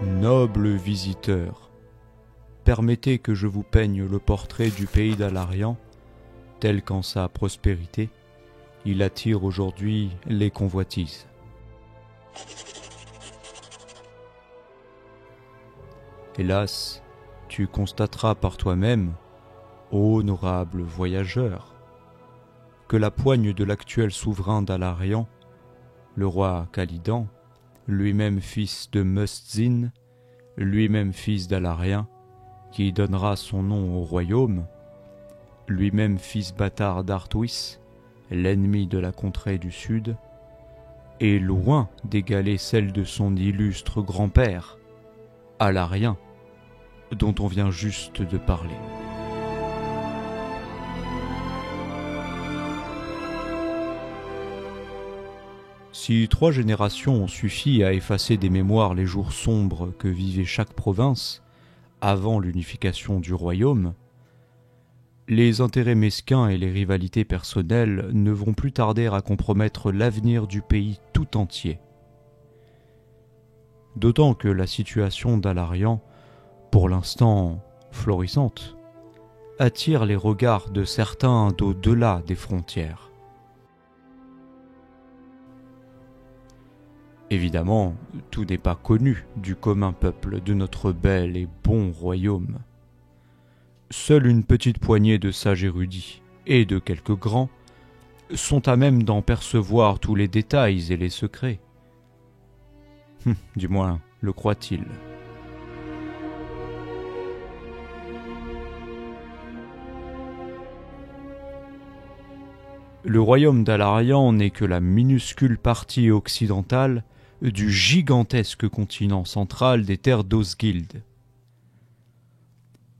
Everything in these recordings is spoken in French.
Noble visiteur, permettez que je vous peigne le portrait du pays d'Alarian, tel qu'en sa prospérité, il attire aujourd'hui les convoitises. Hélas, tu constateras par toi-même, ô honorable voyageur, que la poigne de l'actuel souverain d'Alarian, le roi Khalidan, lui-même fils de Mustzin, lui-même fils d'Alarien, qui donnera son nom au royaume, lui-même fils bâtard d'Artwis, l'ennemi de la contrée du sud, est loin d'égaler celle de son illustre grand-père, Alarien, dont on vient juste de parler. Si 3 générations ont suffi à effacer des mémoires les jours sombres que vivait chaque province avant l'unification du royaume, les intérêts mesquins et les rivalités personnelles ne vont plus tarder à compromettre l'avenir du pays tout entier. D'autant que la situation d'Alarian, pour l'instant florissante, attire les regards de certains d'au-delà des frontières. Évidemment, tout n'est pas connu du commun peuple de notre bel et bon royaume. Seule une petite poignée de sages érudits, et de quelques grands, sont à même d'en percevoir tous les détails et les secrets. Du moins, le croient-ils. Le royaume d'Alarian n'est que la minuscule partie occidentale du gigantesque continent central des terres d'Osgiliath.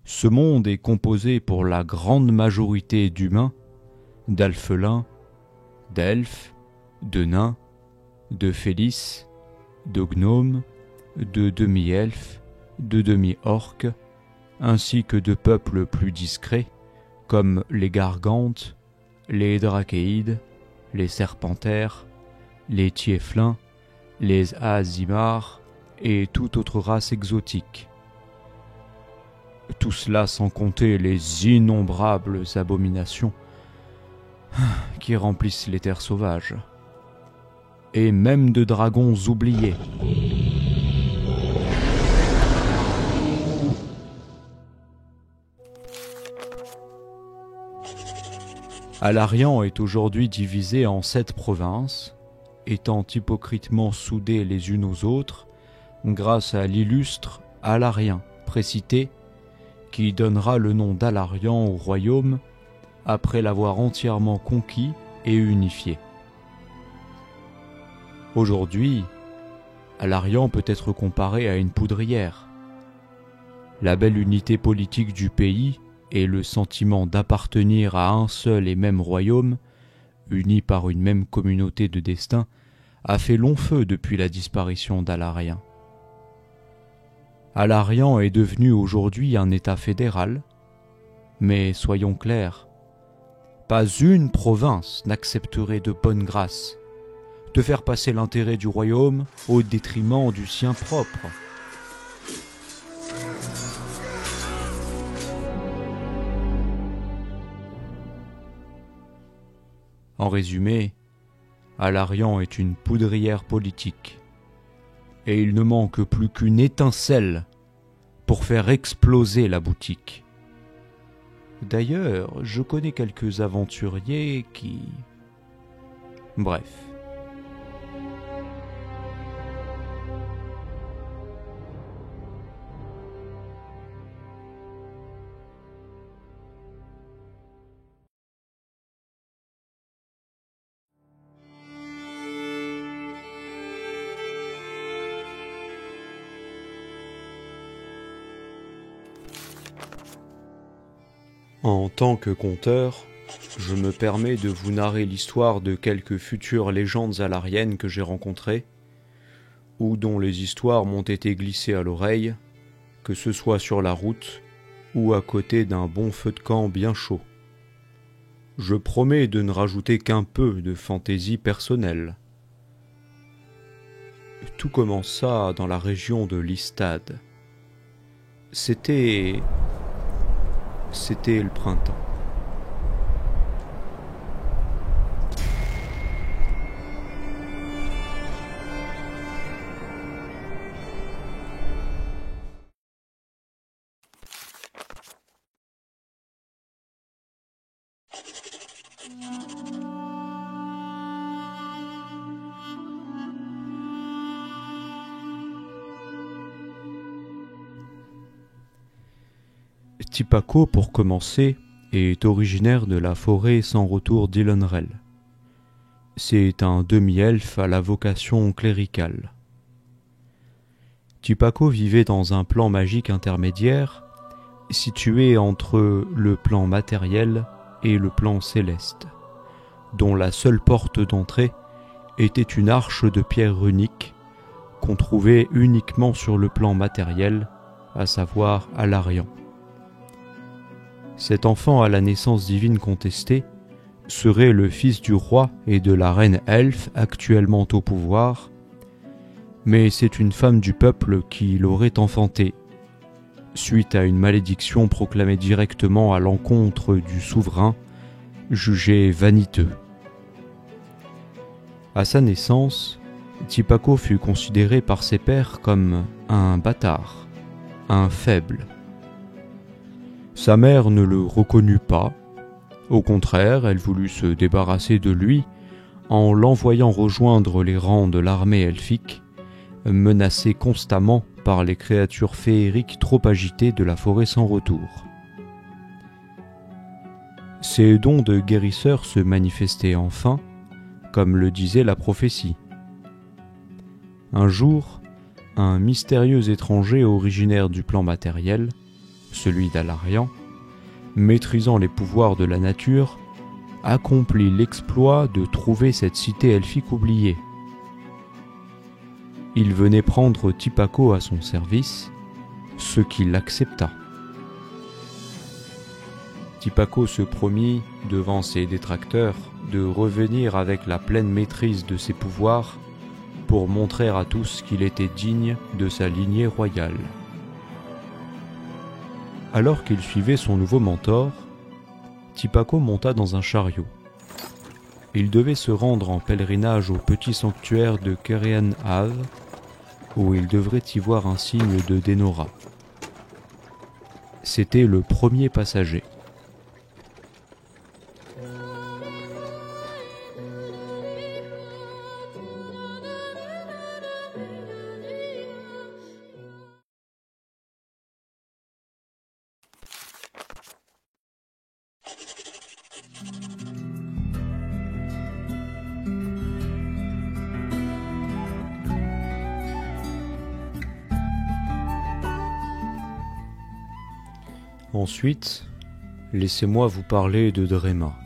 Ce monde est composé pour la grande majorité d'humains, d'alphelins, d'elfes, de nains, de félis, de gnomes, de demi-elfes, de demi-orques, ainsi que de peuples plus discrets, comme les Gargantes, les Drachéides, les Serpentaires, les Tieflins, les Azimars et toute autre race exotique. Tout cela sans compter les innombrables abominations qui remplissent les terres sauvages, et même de dragons oubliés. Alarian est aujourd'hui divisé en 7 provinces, étant hypocritement soudées les unes aux autres grâce à l'illustre Alarien précité, qui donnera le nom d'Alarian au royaume après l'avoir entièrement conquis et unifié. Aujourd'hui, Alarian peut être comparé à une poudrière. La belle unité politique du pays et le sentiment d'appartenir à un seul et même royaume, unis par une même communauté de destin, a fait long feu depuis la disparition d'Alarien. Alarian est devenu aujourd'hui un État fédéral, mais soyons clairs, pas une province n'accepterait de bonne grâce de faire passer l'intérêt du royaume au détriment du sien propre. En résumé, Alarian est une poudrière politique, et il ne manque plus qu'une étincelle pour faire exploser la boutique. D'ailleurs, je connais quelques aventuriers qui... Bref. En tant que conteur, je me permets de vous narrer l'histoire de quelques futures légendes alariennes que j'ai rencontrées, ou dont les histoires m'ont été glissées à l'oreille, que ce soit sur la route ou à côté d'un bon feu de camp bien chaud. Je promets de ne rajouter qu'un peu de fantaisie personnelle. Tout commença dans la région de Lystad. C'était le printemps. Tipako, pour commencer, est originaire de la forêt sans retour d'Ilonrel. C'est un demi-elfe à la vocation cléricale. Tipako vivait dans un plan magique intermédiaire, situé entre le plan matériel et le plan céleste, dont la seule porte d'entrée était une arche de pierre runique qu'on trouvait uniquement sur le plan matériel, à savoir à Larian. Cet enfant à la naissance divine contestée serait le fils du roi et de la reine elfe actuellement au pouvoir, mais c'est une femme du peuple qui l'aurait enfanté, suite à une malédiction proclamée directement à l'encontre du souverain, jugé vaniteux. À sa naissance, Tipako fut considéré par ses pairs comme un bâtard, un faible. Sa mère ne le reconnut pas. Au contraire, elle voulut se débarrasser de lui en l'envoyant rejoindre les rangs de l'armée elfique, menacé constamment par les créatures féeriques trop agitées de la forêt sans retour. Ses dons de guérisseur se manifestaient enfin, comme le disait la prophétie. Un jour, un mystérieux étranger originaire du plan matériel, celui d'Alarian, maîtrisant les pouvoirs de la nature, accomplit l'exploit de trouver cette cité elfique oubliée. Il venait prendre Tipako à son service, ce qu'il accepta. Tipako se promit, devant ses détracteurs, de revenir avec la pleine maîtrise de ses pouvoirs pour montrer à tous qu'il était digne de sa lignée royale. Alors qu'il suivait son nouveau mentor, Tipako monta dans un chariot. Il devait se rendre en pèlerinage au petit sanctuaire de Kerean-Hav, où il devrait y voir un signe de Denora. C'était le premier passager. Ensuite, laissez-moi vous parler de Drema.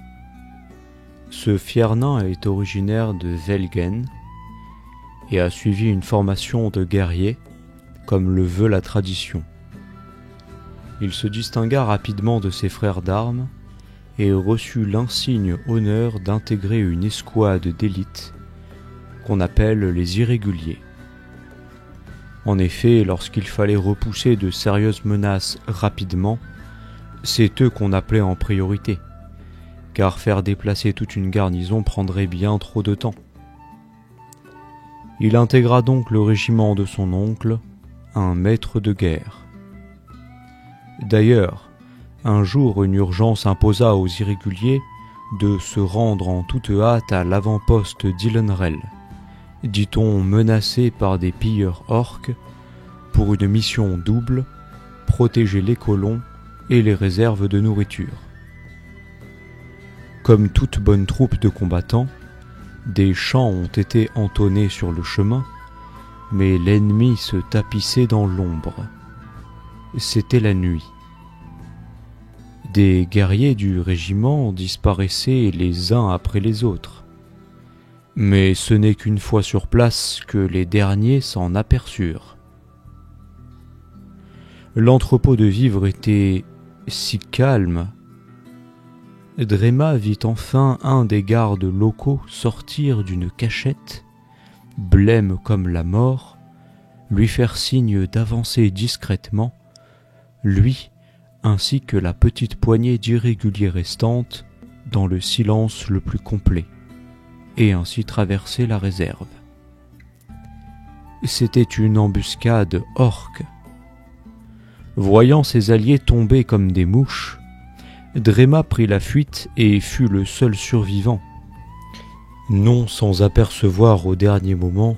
Ce fier nain est originaire de Velgen et a suivi une formation de guerrier, comme le veut la tradition. Il se distingua rapidement de ses frères d'armes et reçut l'insigne honneur d'intégrer une escouade d'élite qu'on appelle les Irréguliers. En effet, lorsqu'il fallait repousser de sérieuses menaces rapidement, c'est eux qu'on appelait en priorité, car faire déplacer toute une garnison prendrait bien trop de temps. Il intégra donc le régiment de son oncle, un maître de guerre. D'ailleurs, un jour une urgence imposa aux Irréguliers de se rendre en toute hâte à l'avant-poste d'Ilonrel, dit-on menacé par des pilleurs orques, pour une mission double, protéger les colons et les réserves de nourriture. Comme toute bonne troupe de combattants, des chants ont été entonnés sur le chemin, mais l'ennemi se tapissait dans l'ombre. C'était la nuit. Des guerriers du régiment disparaissaient les uns après les autres. Mais ce n'est qu'une fois sur place que les derniers s'en aperçurent. L'entrepôt de vivres était si calme. Drema vit enfin un des gardes locaux sortir d'une cachette, blême comme la mort, lui faire signe d'avancer discrètement, lui ainsi que la petite poignée d'irréguliers restantes, dans le silence le plus complet, et ainsi traverser la réserve. C'était une embuscade orque. Voyant ses alliés tomber comme des mouches, Drema prit la fuite et fut le seul survivant, non sans apercevoir au dernier moment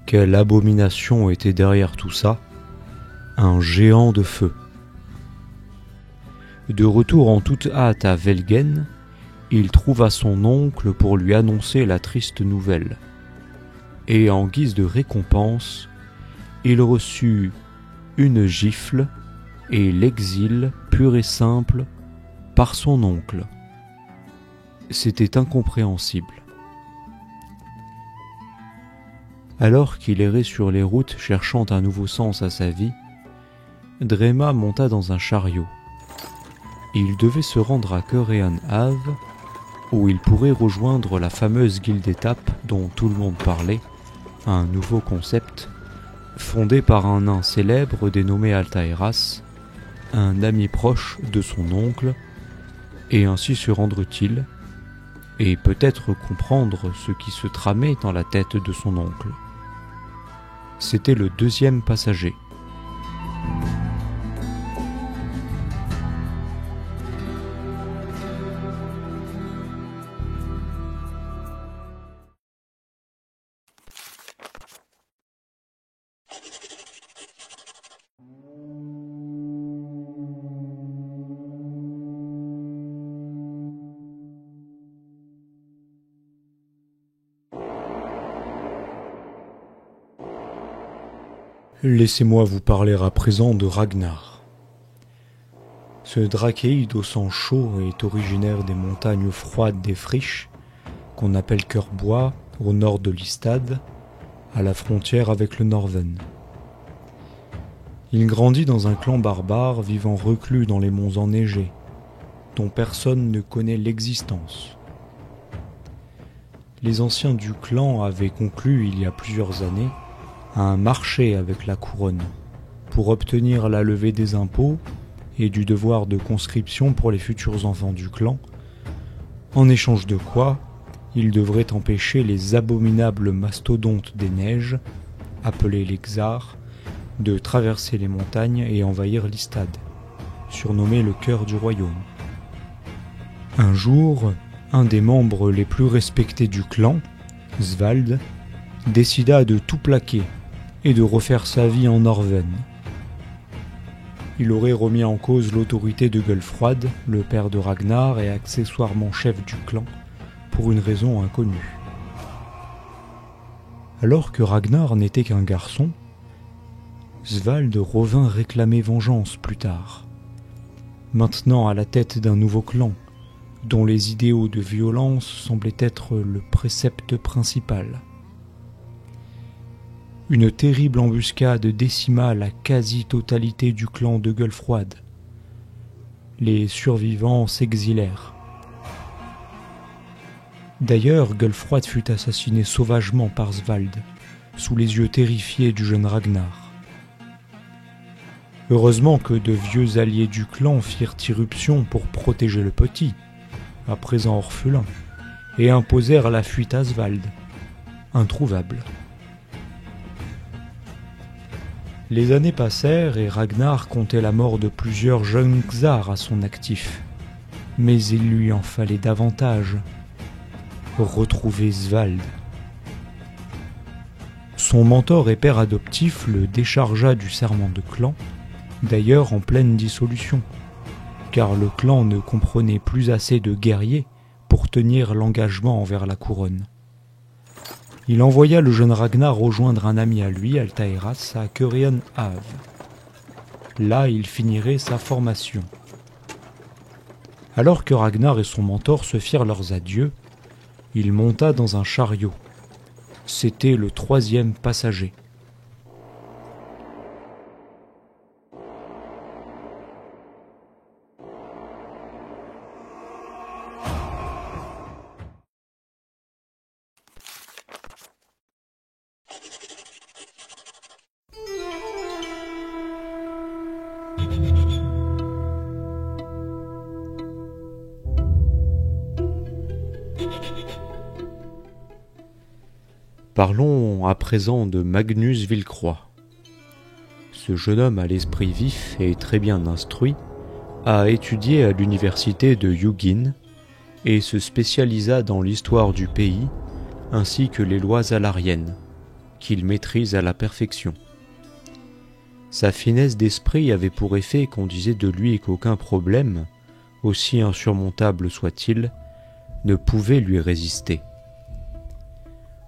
quelle abomination était derrière tout ça, un géant de feu. De retour en toute hâte à Velgen, il trouva son oncle pour lui annoncer la triste nouvelle. Et en guise de récompense, il reçut une gifle et l'exil pur et simple par son oncle. C'était incompréhensible. Alors qu'il errait sur les routes cherchant un nouveau sens à sa vie, Drema monta dans un chariot. Il devait se rendre à Coréan Ave, où il pourrait rejoindre la fameuse guilde d'étape dont tout le monde parlait, un nouveau concept, fondé par un nain célèbre dénommé Altaïras, un ami proche de son oncle, et ainsi se rendre utile, et peut-être comprendre ce qui se tramait dans la tête de son oncle. C'était le deuxième passager. Laissez-moi vous parler à présent de Ragnar. Ce drachéide au sang chaud est originaire des montagnes froides des Friches, qu'on appelle Cœur-Bois, au nord de l'Istad, à la frontière avec le Norven. Il grandit dans un clan barbare vivant reclus dans les monts enneigés, dont personne ne connaît l'existence. Les anciens du clan avaient conclu il y a plusieurs années un marché avec la couronne pour obtenir la levée des impôts et du devoir de conscription pour les futurs enfants du clan, en échange de quoi ils devraient empêcher les abominables mastodontes des neiges, appelés les Xars, de traverser les montagnes et envahir l'Istad, surnommé le cœur du royaume. Un jour, un des membres les plus respectés du clan, Svald, décida de tout plaquer et de refaire sa vie en Norven. Il aurait remis en cause l'autorité de Gulfroid, le père de Ragnar et accessoirement chef du clan, pour une raison inconnue. Alors que Ragnar n'était qu'un garçon, Svald revint réclamer vengeance plus tard, maintenant à la tête d'un nouveau clan, dont les idéaux de violence semblaient être le précepte principal. Une terrible embuscade décima la quasi-totalité du clan de Gulfroid. Les survivants s'exilèrent. D'ailleurs, Gulfroid fut assassiné sauvagement par Svald, sous les yeux terrifiés du jeune Ragnar. Heureusement que de vieux alliés du clan firent irruption pour protéger le petit, à présent orphelin, et imposèrent la fuite à Svald, introuvable. Les années passèrent et Ragnar comptait la mort de plusieurs jeunes Xars à son actif. Mais il lui en fallait davantage. Retrouver Svald. Son mentor et père adoptif le déchargea du serment de clan, d'ailleurs en pleine dissolution, car le clan ne comprenait plus assez de guerriers pour tenir l'engagement envers la couronne. Il envoya le jeune Ragnar rejoindre un ami à lui, Altaïras, à Coréan Ave. Là, il finirait sa formation. Alors que Ragnar et son mentor se firent leurs adieux, il monta dans un chariot. C'était le 3e passager. Parlons à présent de Magnus Villencroix. Ce jeune homme à l'esprit vif et très bien instruit a étudié à l'université de Ugin et se spécialisa dans l'histoire du pays ainsi que les lois alariennes, qu'il maîtrise à la perfection. Sa finesse d'esprit avait pour effet qu'on disait de lui qu'aucun problème, aussi insurmontable soit-il, ne pouvait lui résister.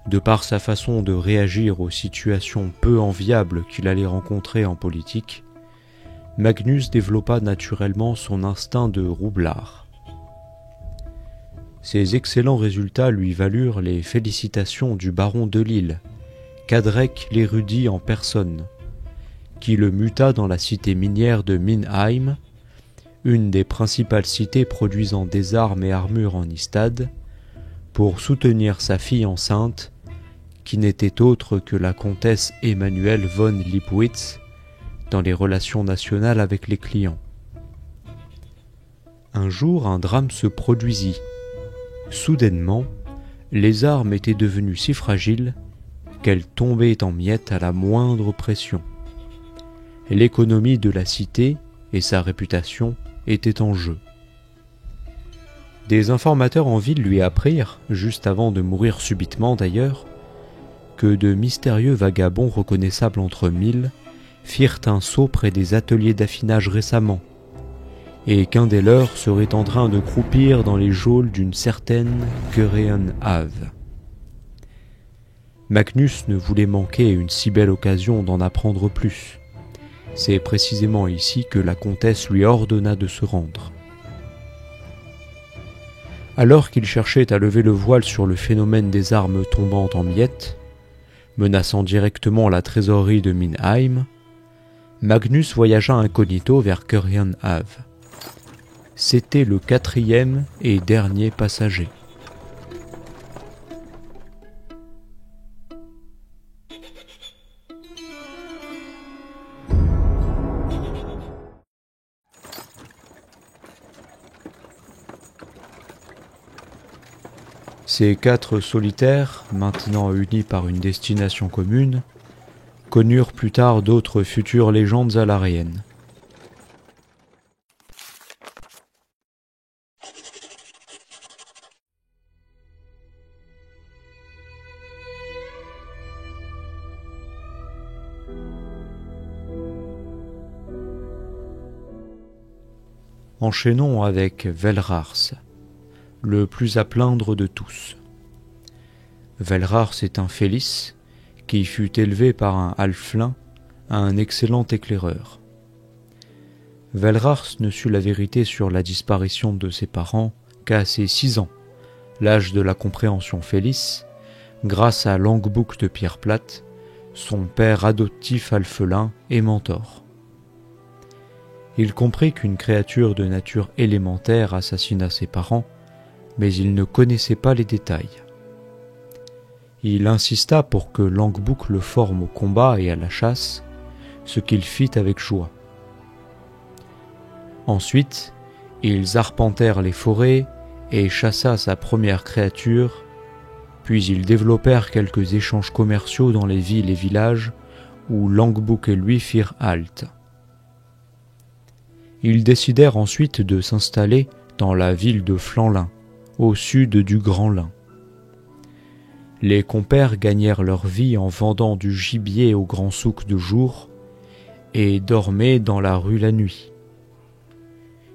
De par sa façon de réagir aux situations peu enviables qu'il allait rencontrer en politique, Magnus développa naturellement son instinct de roublard. Ses excellents résultats lui valurent les félicitations du baron de Lille, Cadrec l'érudit en personne, qui le muta dans la cité minière de Minheim, une des principales cités produisant des armes et armures en Istad, pour soutenir sa fille enceinte, qui n'était autre que la comtesse Emmanuelle von Lipwitz, dans les relations nationales avec les clients. Un jour, un drame se produisit. Soudainement, les armes étaient devenues si fragiles qu'elles tombaient en miettes à la moindre pression. L'économie de la cité et sa réputation étaient en jeu. Des informateurs en ville lui apprirent, juste avant de mourir subitement d'ailleurs, que de mystérieux vagabonds reconnaissables entre mille firent un saut près des ateliers d'affinage récemment, et qu'un des leurs serait en train de croupir dans les geôles d'une certaine Körehenhave. Magnus ne voulait manquer une si belle occasion d'en apprendre plus. C'est précisément ici que la comtesse lui ordonna de se rendre. Alors qu'il cherchait à lever le voile sur le phénomène des armes tombant en miettes, menaçant directement la trésorerie de Minheim, Magnus voyagea incognito vers Körehenhave. C'était le 4e et dernier passager. Ces 4 solitaires, maintenant unis par une destination commune, connurent plus tard d'autres futures légendes alariennes. Enchaînons avec Velrars, le plus à plaindre de tous. Velrars est un Félis qui fut élevé par un halflin à un excellent éclaireur. Velrars ne sut la vérité sur la disparition de ses parents qu'à ses 6 ans, l'âge de la compréhension Félis, grâce à Langbouc de Pierre Plate, son père adoptif halfelin et mentor. Il comprit qu'une créature de nature élémentaire assassina ses parents, mais il ne connaissait pas les détails. Il insista pour que Langbouc le forme au combat et à la chasse, ce qu'il fit avec joie. Ensuite, ils arpentèrent les forêts et chassa sa première créature, puis ils développèrent quelques échanges commerciaux dans les villes et villages où Langbouc et lui firent halte. Ils décidèrent ensuite de s'installer dans la ville de Flanlin, au sud du Grand Lin. Les compères gagnèrent leur vie en vendant du gibier au grand souk de jour et dormaient dans la rue la nuit.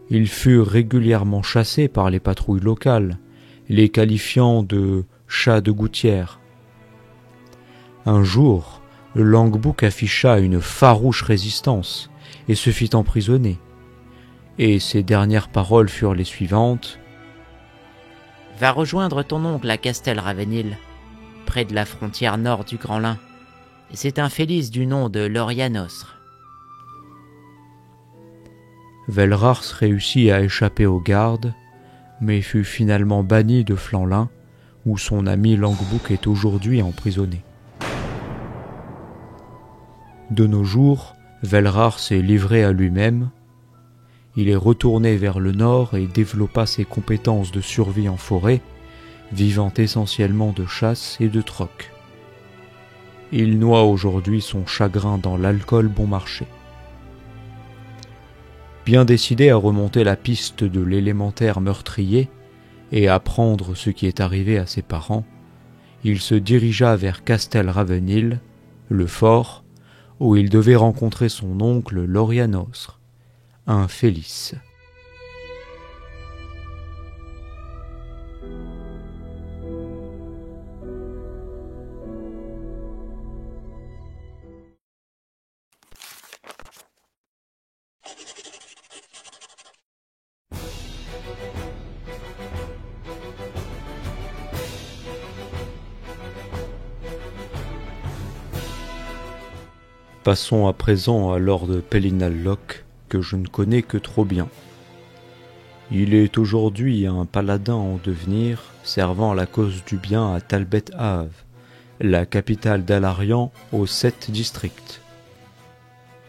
Ils furent régulièrement chassés par les patrouilles locales, les qualifiant de « chats de gouttière ». Un jour, Langbouc afficha une farouche résistance et se fit emprisonner. Et ses dernières paroles furent les suivantes. « Va rejoindre ton oncle à Castelravenil, près de la frontière nord du Grand Lin. C'est un Félis du nom de Lorianosre. » Velrars réussit à échapper aux gardes, mais fut finalement banni de Flanlin, où son ami Langbouc est aujourd'hui emprisonné. De nos jours, Velrars s'est livré à lui-même. Il est retourné vers le nord et développa ses compétences de survie en forêt, vivant essentiellement de chasse et de troc. il noie aujourd'hui son chagrin dans l'alcool bon marché. Bien décidé à remonter la piste de l'élémentaire meurtrier et apprendre ce qui est arrivé à ses parents, il se dirigea vers Castel Ravenil, le fort, où il devait rencontrer son oncle Lorianos, un Félix. Passons à présent à Lord Pellinal-Locke, que je ne connais que trop bien. Il est aujourd'hui un paladin en devenir, servant la cause du bien à Talbot Ave, la capitale d'Alarian aux 7 districts.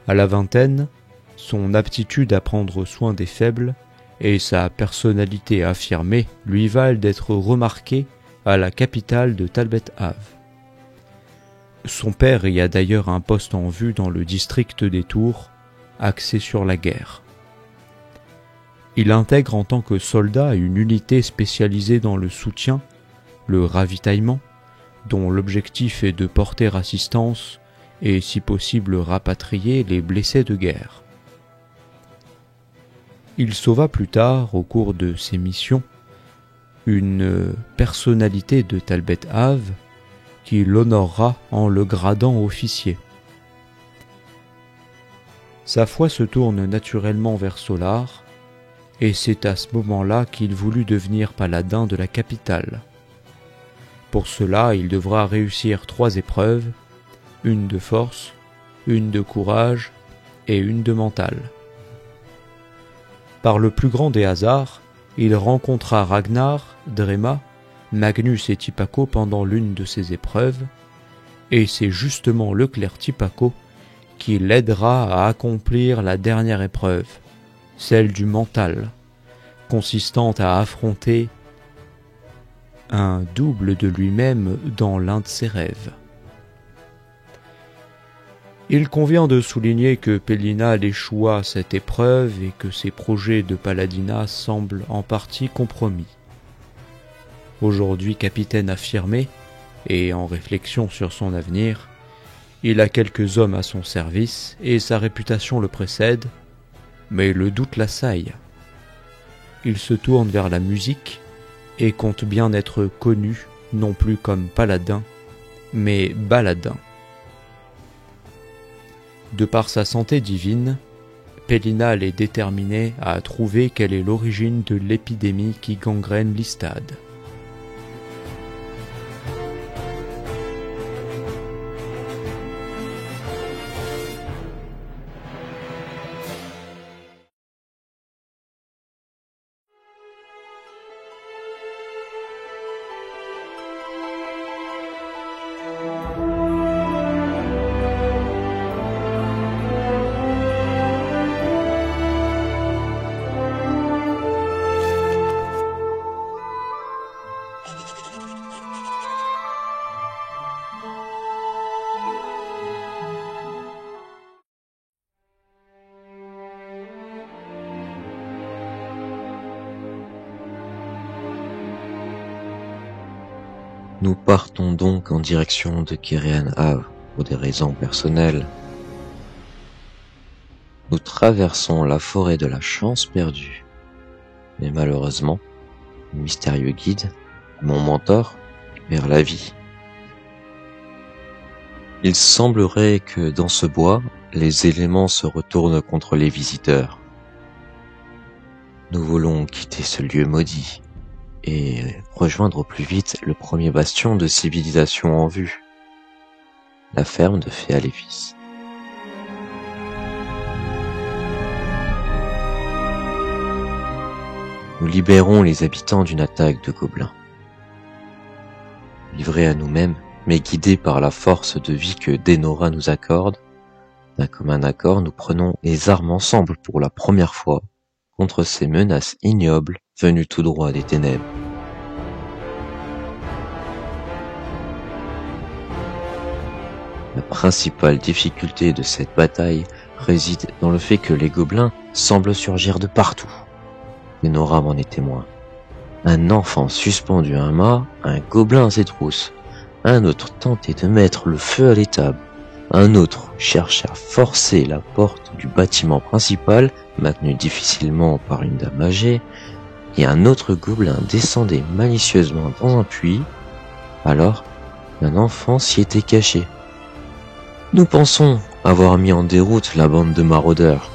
À la vingtaine, son aptitude à prendre soin des faibles et sa personnalité affirmée lui valent d'être remarqué à la capitale de Talbot Ave. Son père y a d'ailleurs un poste en vue dans le district des Tours, axé sur la guerre. Il intègre en tant que soldat une unité spécialisée dans le soutien, le ravitaillement, dont l'objectif est de porter assistance et, si possible, rapatrier les blessés de guerre. Il sauva plus tard, au cours de ses missions, une personnalité de Talbot Ave qui l'honorera en le gradant officier. Sa foi se tourne naturellement vers Solar, et c'est à ce moment-là qu'il voulut devenir paladin de la capitale. Pour cela, il devra réussir 3 épreuves, une de force, une de courage et une de mental. Par le plus grand des hasards, il rencontra Ragnar, Drema, Magnus et Tipaco pendant l'une de ces épreuves, et c'est justement le clerc Tipaco qui l'aidera à accomplir la dernière épreuve, celle du mental, consistant à affronter un double de lui-même dans l'un de ses rêves. Il convient de souligner que Pellinal échoua à cette épreuve et que ses projets de paladinat semblent en partie compromis. Aujourd'hui capitaine affirmé, et en réflexion sur son avenir, il a quelques hommes à son service et sa réputation le précède, mais le doute l'assaille. Il se tourne vers la musique et compte bien être connu non plus comme paladin, mais baladin. De par sa santé divine, Pellinal est déterminé à trouver quelle est l'origine de l'épidémie qui gangrène l'Istade. Nous partons donc en direction de Kirian Ave pour des raisons personnelles. Nous traversons la forêt de la chance perdue. Mais malheureusement, le mystérieux guide, mon mentor, perd la vie. Il semblerait que dans ce bois, les éléments se retournent contre les visiteurs. Nous voulons quitter ce lieu maudit et rejoindre au plus vite le premier bastion de civilisation en vue, la ferme de Féaléfis. Nous libérons les habitants d'une attaque de gobelins. Livrés à nous-mêmes, mais guidés par la force de vie que Denora nous accorde, d'un commun accord, nous prenons les armes ensemble pour la première fois contre ces menaces ignobles venues tout droit des ténèbres. La principale difficulté de cette bataille réside dans le fait que les gobelins semblent surgir de partout. Denora m'en est témoin. Un enfant suspendu à un mât, un gobelin à ses trousses. Un autre tentait de mettre le feu à l'étable. Un autre cherchait à forcer la porte du bâtiment principal, maintenu difficilement par une dame âgée, et un autre gobelin descendait malicieusement dans un puits, alors un enfant s'y était caché. Nous pensons avoir mis en déroute la bande de maraudeurs,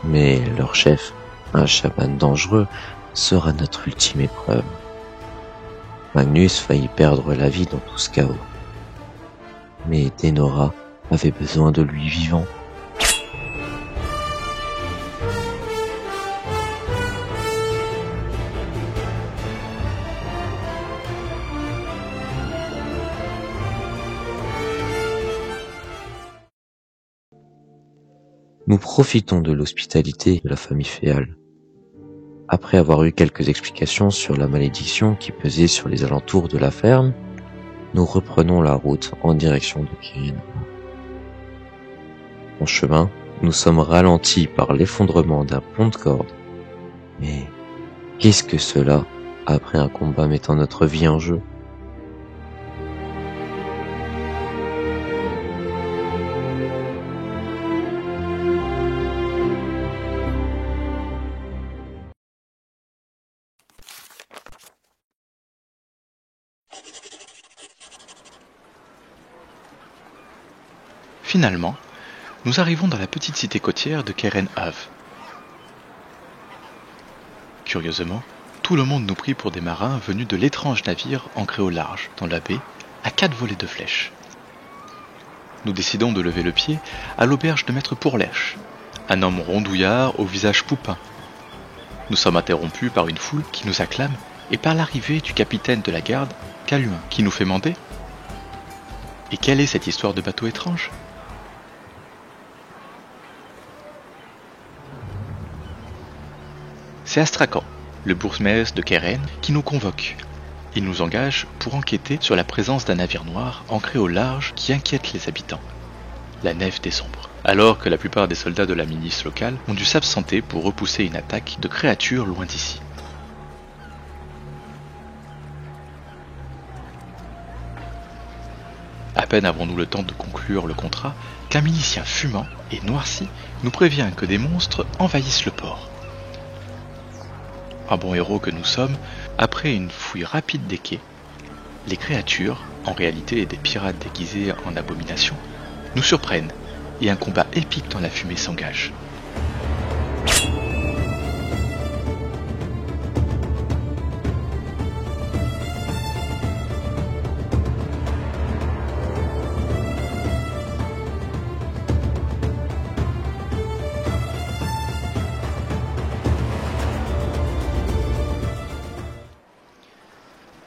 mais leur chef, un chaman dangereux, sera notre ultime épreuve. Magnus faillit perdre la vie dans tout ce chaos. Mais Denora avait besoin de lui vivant. Nous profitons de l'hospitalité de la famille Féal. Après avoir eu quelques explications sur la malédiction qui pesait sur les alentours de la ferme, nous reprenons la route en direction de Kirin. En chemin, nous sommes ralentis par l'effondrement d'un pont de corde. Mais qu'est-ce que cela après un combat mettant notre vie en jeu ? Finalement, nous arrivons dans la petite cité côtière de Kerenhav. Curieusement, tout le monde nous prit pour des marins venus de l'étrange navire ancré au large, dans la baie, à 4 volées de flèches. Nous décidons de lever le pied à l'auberge de Maître Pourlèche, un homme rondouillard au visage poupin. Nous sommes interrompus par une foule qui nous acclame et par l'arrivée du capitaine de la garde, Caluin, qui nous fait mander. Et quelle est cette histoire de bateau étrange ? C'est Astrakhan, le bourgmestre de Keren, qui nous convoque. Il nous engage pour enquêter sur la présence d'un navire noir ancré au large qui inquiète les habitants, la Nef des Sombres. Alors que la plupart des soldats de la milice locale ont dû s'absenter pour repousser une attaque de créatures loin d'ici. À peine avons-nous le temps de conclure le contrat qu'un milicien fumant et noirci nous prévient que des monstres envahissent le port. Un bon héros que nous sommes, après une fouille rapide des quais, les créatures, en réalité des pirates déguisés en abominations, nous surprennent et un combat épique dans la fumée s'engage.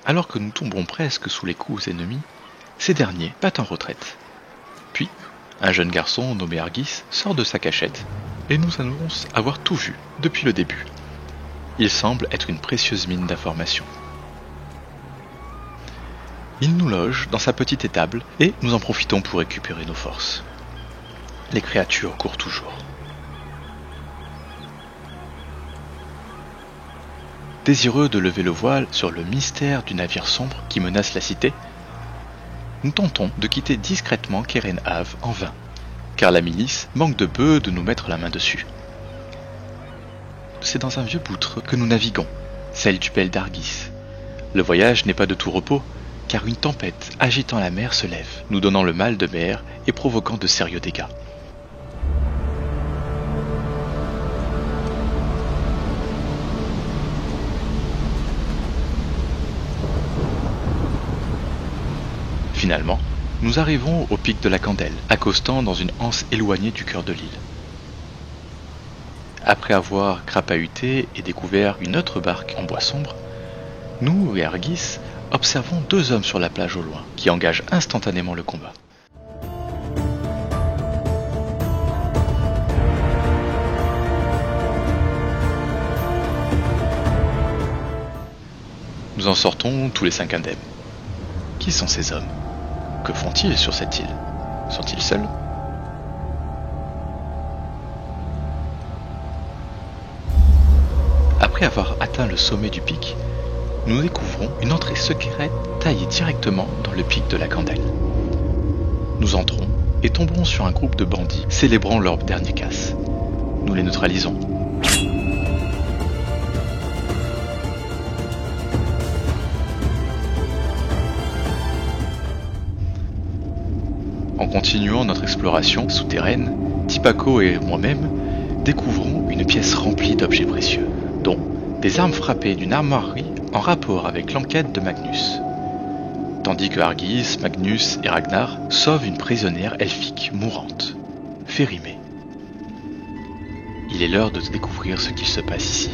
Alors que nous tombons presque sous les coups ennemis, ces derniers battent en retraite. Puis, un jeune garçon nommé Argis sort de sa cachette et nous annonce avoir tout vu depuis le début. Il semble être une précieuse mine d'informations. Il nous loge dans sa petite étable et nous en profitons pour récupérer nos forces. Les créatures courent toujours. Désireux de lever le voile sur le mystère du navire sombre qui menace la cité, nous tentons de quitter discrètement Kerenhav en vain, car la milice manque de peu de nous mettre la main dessus. C'est dans un vieux poutre que nous naviguons, celle du Bel d'Argis. Le voyage n'est pas de tout repos, car une tempête agitant la mer se lève, nous donnant le mal de mer et provoquant de sérieux dégâts. Finalement, nous arrivons au pic de la Candelle, accostant dans une anse éloignée du cœur de l'île. Après avoir crapahuté et découvert une autre barque en bois sombre, nous et Argis observons 2 hommes sur la plage au loin, qui engagent instantanément le combat. Nous en sortons tous les 5 indemnes. Qui sont ces hommes ? Que font-ils sur cette île ? Sont-ils seuls? Après avoir atteint le sommet du pic, nous découvrons une entrée secrète taillée directement dans le pic de la candelle. Nous entrons et tombons sur un groupe de bandits célébrant leur dernier casse. Nous les neutralisons. En continuant notre exploration souterraine, Tipako et moi-même découvrons une pièce remplie d'objets précieux, dont des armes frappées d'une armoirie en rapport avec l'enquête de Magnus. Tandis que Argis, Magnus et Ragnar sauvent une prisonnière elfique mourante, Férimée. Il est l'heure de découvrir ce qu'il se passe ici.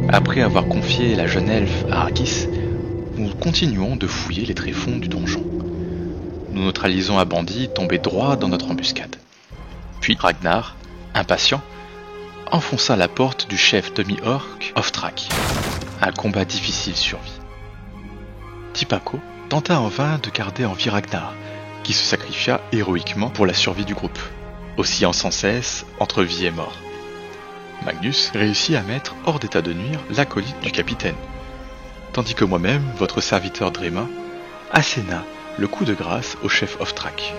Après avoir confié la jeune elfe à Argis, nous continuons de fouiller les tréfonds du donjon. Nous neutralisons un bandit tombé droit dans notre embuscade. Puis Ragnar, impatient, enfonça la porte du chef demi-orc Oftrak. Un combat difficile survit. Tipako tenta en vain de garder en vie Ragnar, qui se sacrifia héroïquement pour la survie du groupe, oscillant sans cesse entre vie et mort. Magnus réussit à mettre hors d'état de nuire l'acolyte du capitaine, tandis que moi-même, votre serviteur Drema, asséna le coup de grâce au chef Oftrak.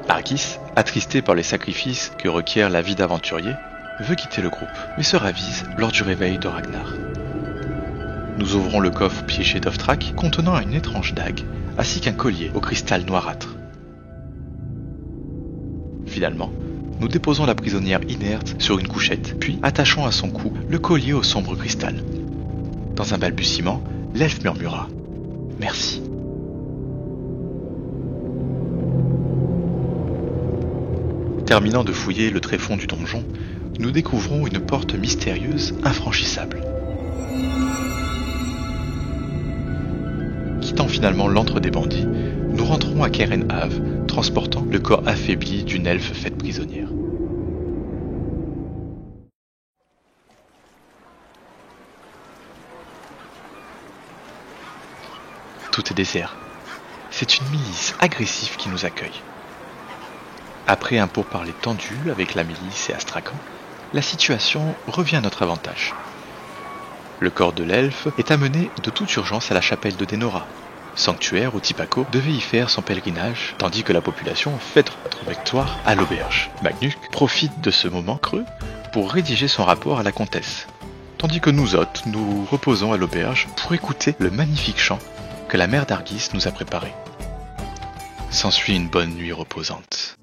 Argis, attristé par les sacrifices que requiert la vie d'aventurier, veut quitter le groupe, mais se ravise lors du réveil de Ragnar. Nous ouvrons le coffre piégé d'Oftrak contenant une étrange dague, ainsi qu'un collier au cristal noirâtre. Finalement, nous déposons la prisonnière inerte sur une couchette, puis attachons à son cou le collier au sombre cristal. Dans un balbutiement, l'elfe murmura « Merci ». Terminant de fouiller le tréfonds du donjon, nous découvrons une porte mystérieuse infranchissable. Quittant finalement l'antre des bandits, nous rentrons à Kerenhave, transportant le corps affaibli d'une elfe faite prisonnière. Tout est désert. C'est une milice agressive qui nous accueille. Après un pourparler tendu avec la milice et Astrakhan, la situation revient à notre avantage. Le corps de l'elfe est amené de toute urgence à la chapelle de Denora, sanctuaire où Tipako devait y faire son pèlerinage, tandis que la population fête notre victoire à l'auberge. Magnus profite de ce moment creux pour rédiger son rapport à la comtesse, tandis que nous autres nous reposons à l'auberge pour écouter le magnifique chant que la mère d'Argis nous a préparé. S'ensuit une bonne nuit reposante.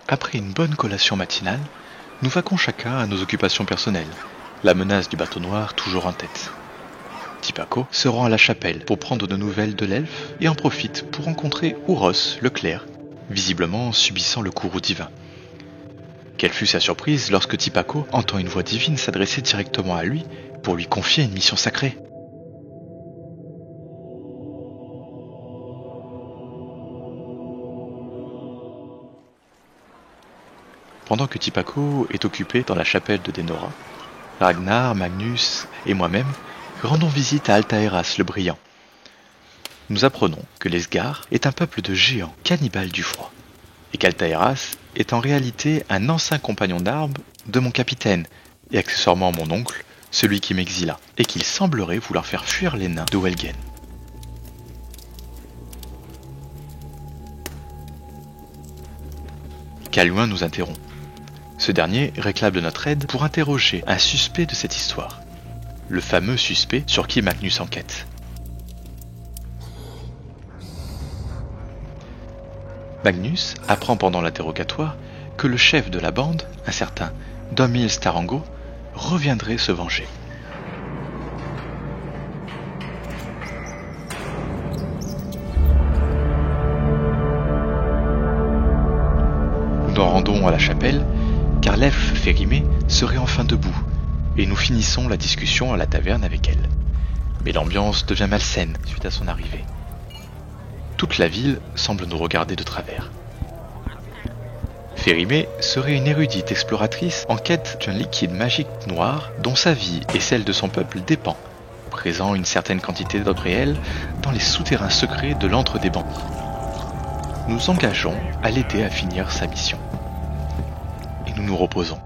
Après une bonne collation matinale, nous vaquons chacun à nos occupations personnelles, la menace du bateau noir toujours en tête. Tipako se rend à la chapelle pour prendre de nouvelles de l'elfe et en profite pour rencontrer Ouros, le clerc, visiblement subissant le courroux divin. Quelle fut sa surprise lorsque Tipako entend une voix divine s'adresser directement à lui pour lui confier une mission sacrée. Pendant que Tipako est occupé dans la chapelle de Denora, Ragnar, Magnus et moi-même rendons visite à Altaeras le Brillant. Nous apprenons que les Sgars est un peuple de géants cannibales du froid, et qu'Altaeras est en réalité un ancien compagnon d'armes de mon capitaine, et accessoirement mon oncle, celui qui m'exila, et qu'il semblerait vouloir faire fuir les nains de Welgen. Kaluin nous interrompt. Ce dernier réclame de notre aide pour interroger un suspect de cette histoire, le fameux suspect sur qui Magnus enquête. Magnus apprend pendant l'interrogatoire que le chef de la bande, un certain Domil Starango, reviendrait se venger. Nous nous rendons à la chapelle, car l'elfe Férimée serait enfin debout, et nous finissons la discussion à la taverne avec elle. Mais l'ambiance devient malsaine suite à son arrivée. Toute la ville semble nous regarder de travers. Férimée serait une érudite exploratrice en quête d'un liquide magique noir dont sa vie et celle de son peuple dépend, présent une certaine quantité d'ordre réel dans les souterrains secrets de l'antre des bandits. Nous engageons à l'aider à finir sa mission. Et nous nous reposons.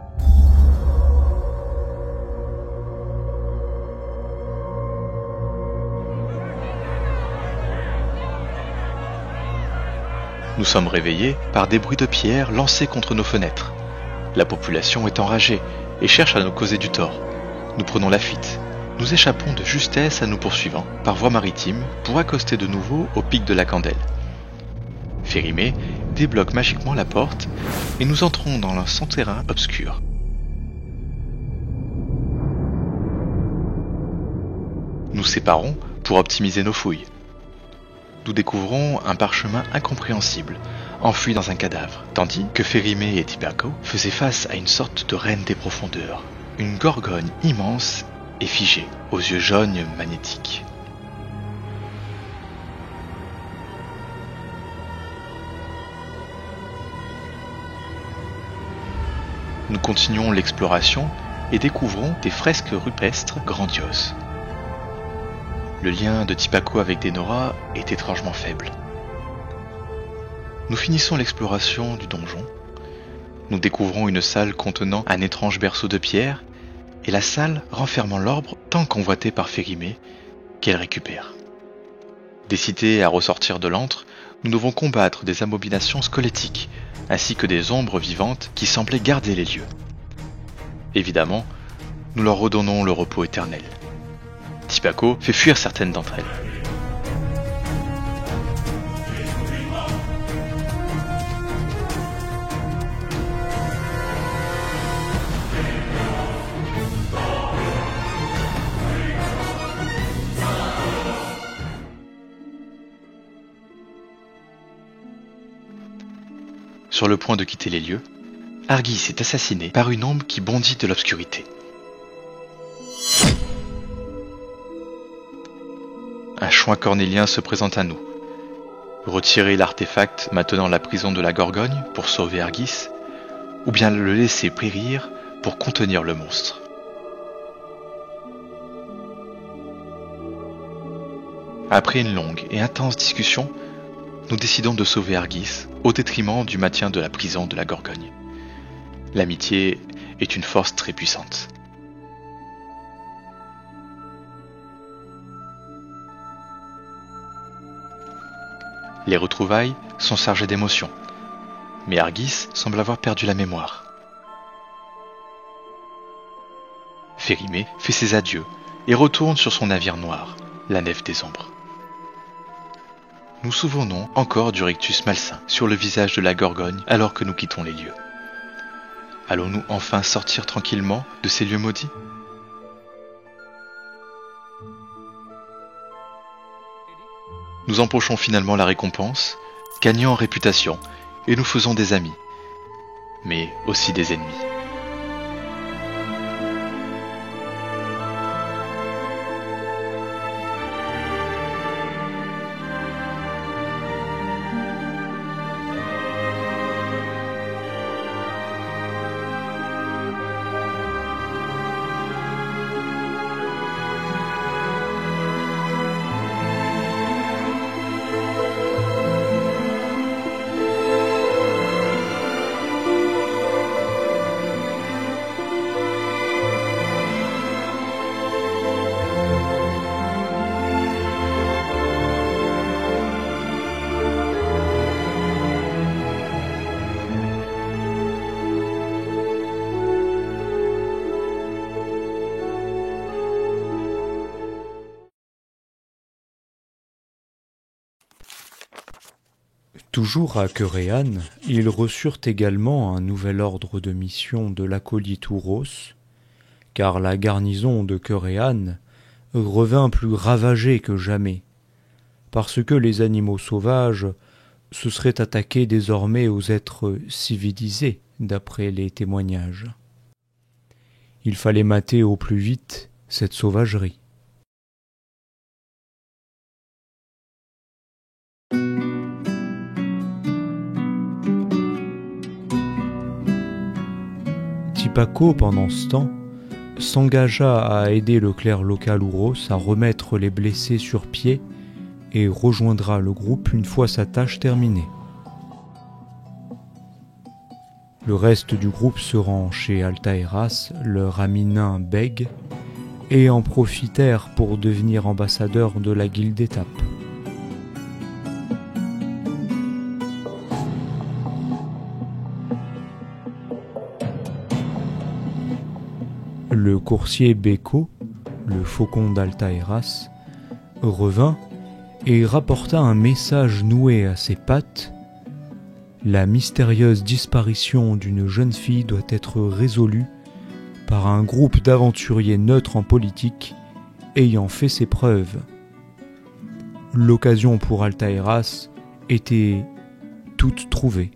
Nous sommes réveillés par des bruits de pierres lancés contre nos fenêtres. La population est enragée et cherche à nous causer du tort. Nous prenons la fuite. Nous échappons de justesse à nos poursuivants par voie maritime pour accoster de nouveau au pic de la Candelle. Férimée débloque magiquement la porte et nous entrons dans un souterrain obscur. Nous séparons pour optimiser nos fouilles. Nous découvrons un parchemin incompréhensible, enfoui dans un cadavre, tandis que Férimée et Typaco faisaient face à une sorte de reine des profondeurs, une gorgogne immense et figée, aux yeux jaunes magnétiques. Nous continuons l'exploration et découvrons des fresques rupestres grandioses. Le lien de Typaco avec Denora est étrangement faible. Nous finissons l'exploration du donjon. Nous découvrons une salle contenant un étrange berceau de pierre et la salle renfermant l'orbe tant convoité par Férimée qu'elle récupère. Décidés à ressortir de l'antre, nous devons combattre des abominations squelettiques ainsi que des ombres vivantes qui semblaient garder les lieux. Évidemment, nous leur redonnons le repos éternel. Typaco fait fuir certaines d'entre elles. Sur le point de quitter les lieux, Argis est assassiné par une ombre qui bondit de l'obscurité. Un chouin cornélien se présente à nous. Retirer l'artefact maintenant la prison de la Gorgogne pour sauver Argis, ou bien le laisser périr pour contenir le monstre. Après une longue et intense discussion, nous décidons de sauver Argis au détriment du maintien de la prison de la Gorgogne. L'amitié est une force très puissante. Les retrouvailles sont chargées d'émotions, mais Argis semble avoir perdu la mémoire. Férimée fait ses adieux et retourne sur son navire noir, la Nef des Ombres. Nous souvenons encore du rictus malsain sur le visage de la Gorgogne alors que nous quittons les lieux. Allons-nous enfin sortir tranquillement de ces lieux maudits ? Nous empochons finalement la récompense, gagnant en réputation, et nous faisons des amis, mais aussi des ennemis. Toujours à Kerean, ils reçurent également un nouvel ordre de mission de l'acolyte Ouros, car la garnison de Kerean revint plus ravagée que jamais, parce que les animaux sauvages se seraient attaqués désormais aux êtres civilisés, d'après les témoignages. Il fallait mater au plus vite cette sauvagerie. Tipaco, pendant ce temps, s'engagea à aider le clerc local Ouros à remettre les blessés sur pied et rejoindra le groupe une fois sa tâche terminée. Le reste du groupe se rend chez Altaïras, leur ami nain Beg, et en profitèrent pour devenir ambassadeurs de la guilde d'étape. Le coursier Beko, le faucon d'Altaïras, revint et rapporta un message noué à ses pattes. La mystérieuse disparition d'une jeune fille doit être résolue par un groupe d'aventuriers neutres en politique ayant fait ses preuves. L'occasion pour Altaïras était toute trouvée.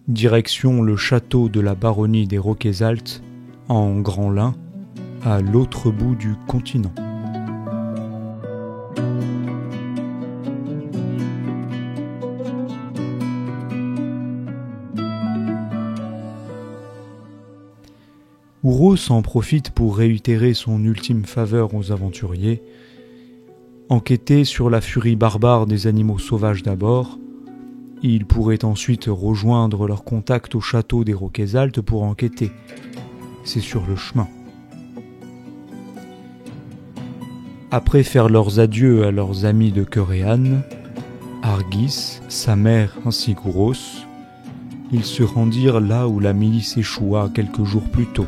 Direction le château de la baronnie des Roquesaltes, en Grand Lin, à l'autre bout du continent. Ouros en profite pour réitérer son ultime faveur aux aventuriers, enquêter sur la furie barbare des animaux sauvages d'abord. Il pourrait ensuite rejoindre leur contact au château des Roquesaltes pour enquêter. C'est sur le chemin. Après faire leurs adieux à leurs amis de Kerean, Argis, sa mère ainsi qu'Ouros, ils se rendirent là où la milice échoua quelques jours plus tôt.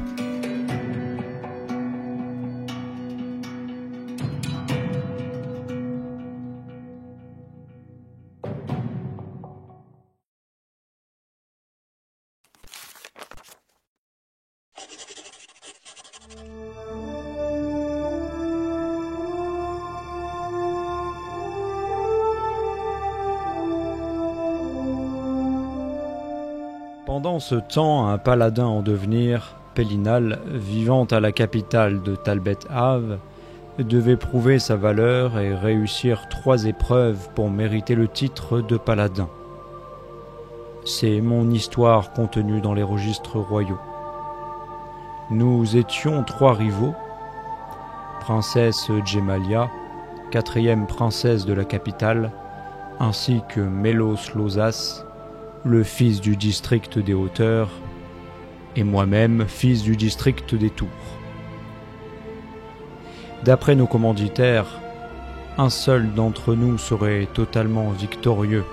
Pendant ce temps, un paladin en devenir, Pélinal, vivant à la capitale de Talbet Ave, devait prouver sa valeur et réussir 3 épreuves pour mériter le titre de paladin. C'est mon histoire contenue dans les registres royaux. Nous étions 3 rivaux, princesse Gemalia, 4e princesse de la capitale, ainsi que Mélos Losas, le fils du district des Hauteurs, et moi-même, fils du district des Tours. D'après nos commanditaires, un seul d'entre nous serait totalement victorieux.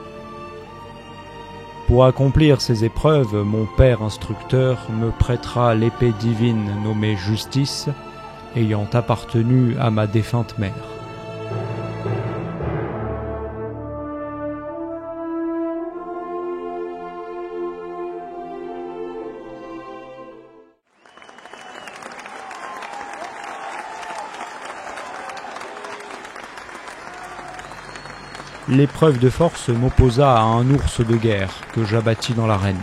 Pour accomplir ces épreuves, mon père instructeur me prêtera l'épée divine nommée Justice, ayant appartenu à ma défunte mère. L'épreuve de force m'opposa à un ours de guerre que j'abattis dans l'arène.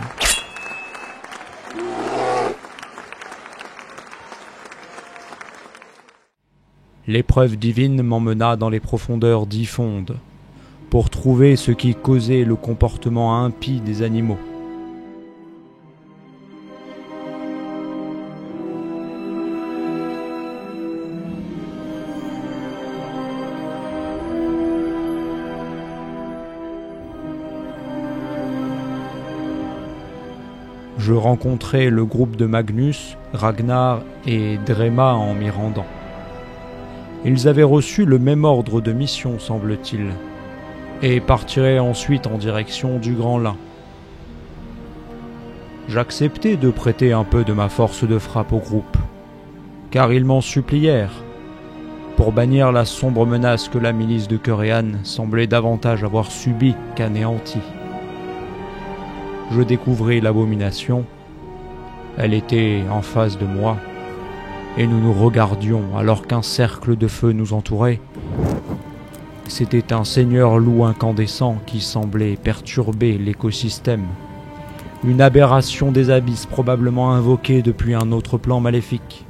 L'épreuve divine m'emmena dans les profondeurs d'Yfonde pour trouver ce qui causait le comportement impie des animaux. Je rencontrai le groupe de Magnus, Ragnar et Drema en m'y rendant. Ils avaient reçu le même ordre de mission, semble-t-il, et partiraient ensuite en direction du Grand Lin. J'acceptai de prêter un peu de ma force de frappe au groupe, car ils m'en supplièrent, pour bannir la sombre menace que la milice de Kerean semblait davantage avoir subie qu'anéantie. je découvris l'abomination. Elle était en face de moi, et nous nous regardions alors qu'un cercle de feu nous entourait. C'était un seigneur loup incandescent qui semblait perturber l'écosystème. Une aberration des abysses probablement invoquée depuis un autre plan maléfique.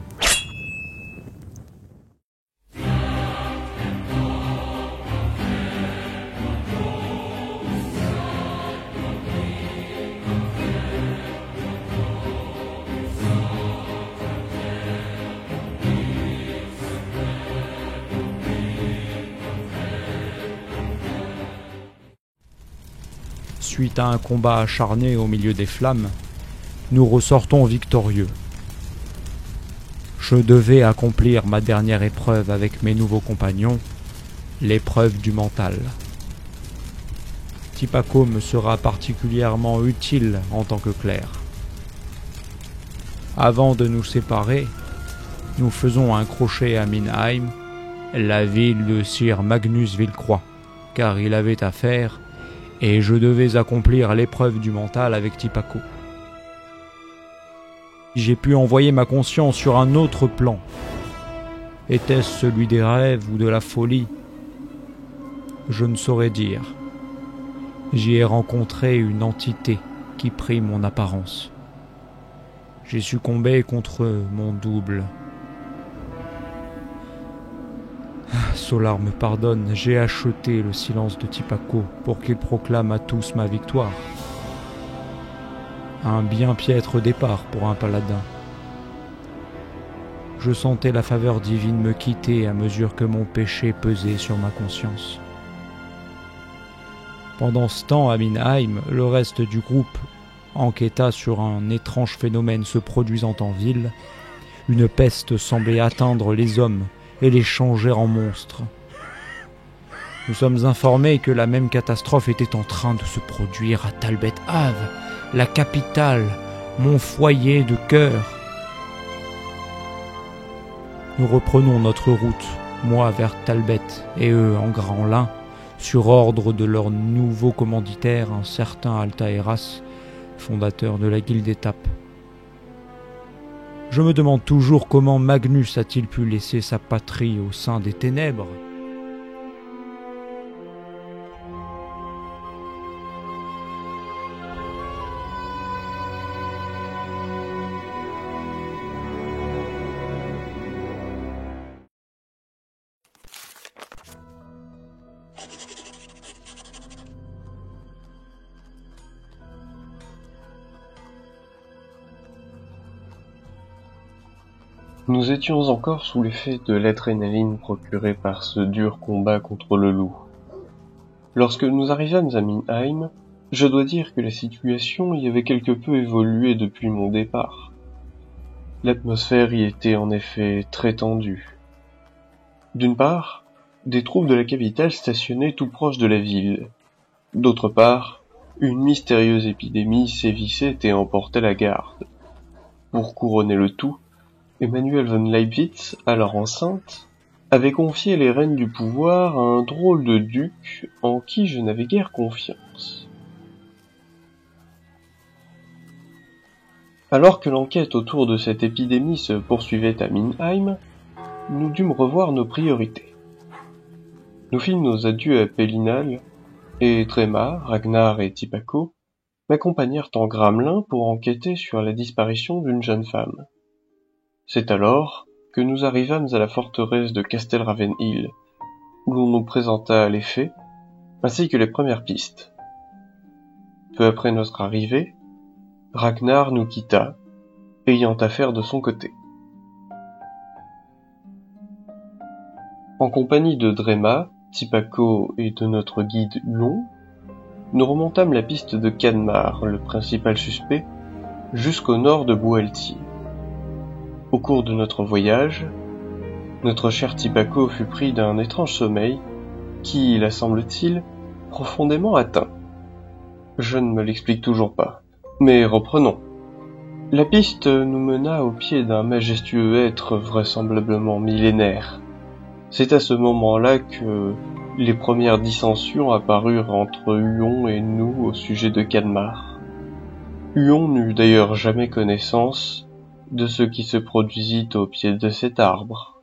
Suite à un combat acharné au milieu des flammes, nous ressortons victorieux. Je devais accomplir ma dernière épreuve avec mes nouveaux compagnons, l'épreuve du mental. Tipaco me sera particulièrement utile en tant que clerc. Avant de nous séparer, nous faisons un crochet à Minheim, la ville de Sir Magnus Villecroix, car il avait affaire et je devais accomplir l'épreuve du mental avec Tipaco. J'ai pu envoyer ma conscience sur un autre plan. Était-ce celui des rêves ou de la folie? Je ne saurais dire. J'y ai rencontré une entité qui prit mon apparence. J'ai succombé contre mon double. Solar me pardonne, j'ai acheté le silence de Tipaco pour qu'il proclame à tous ma victoire. Un bien piètre départ pour un paladin. Je sentais la faveur divine me quitter à mesure que mon péché pesait sur ma conscience. Pendant ce temps, à Minheim, le reste du groupe enquêta sur un étrange phénomène se produisant en ville. Une peste semblait atteindre les hommes et les changer en monstres. Nous sommes informés que la même catastrophe était en train de se produire à Talbot Ave, la capitale, mon foyer de cœur. Nous reprenons notre route, moi vers Talbot et eux en grand lin, sur ordre de leur nouveau commanditaire, un certain Altaeras, fondateur de la guilde étape. Je me demande toujours comment Magnus a-t-il pu laisser sa patrie au sein des ténèbres. Nous étions encore sous l'effet de l'adrénaline procurée par ce dur combat contre le loup. Lorsque nous arrivâmes à Minheim, je dois dire que la situation y avait quelque peu évolué depuis mon départ. L'atmosphère y était en effet très tendue. D'une part, des troupes de la capitale stationnaient tout proche de la ville. D'autre part, une mystérieuse épidémie sévissait et emportait la garde. Pour couronner le tout, Emanuel von Leibnitz, alors enceinte, avait confié les rênes du pouvoir à un drôle de duc en qui je n'avais guère confiance. Alors que l'enquête autour de cette épidémie se poursuivait à Minheim, nous dûmes revoir nos priorités. Nous fîmes nos adieux à Pellinal, et Tréma, Ragnar et Tipaco m'accompagnèrent en Gramelin pour enquêter sur la disparition d'une jeune femme. C'est alors que nous arrivâmes à la forteresse de Castel Ravenhill, où l'on nous présenta les faits, ainsi que les premières pistes. Peu après notre arrivée, Ragnar nous quitta, ayant affaire de son côté. En compagnie de Drema, Tipaco et de notre guide Huon, nous remontâmes la piste de Cadmar, le principal suspect, jusqu'au nord de Boeltier. Au cours de notre voyage, notre cher Tipaco fut pris d'un étrange sommeil qui, la semble-t-il, profondément atteint. Je ne me l'explique toujours pas. Mais reprenons. La piste nous mena au pied d'un majestueux être vraisemblablement millénaire. C'est à ce moment-là que les premières dissensions apparurent entre Huon et nous au sujet de Cadmar. Huon n'eut d'ailleurs jamais connaissance de ce qui se produisit au pied de cet arbre.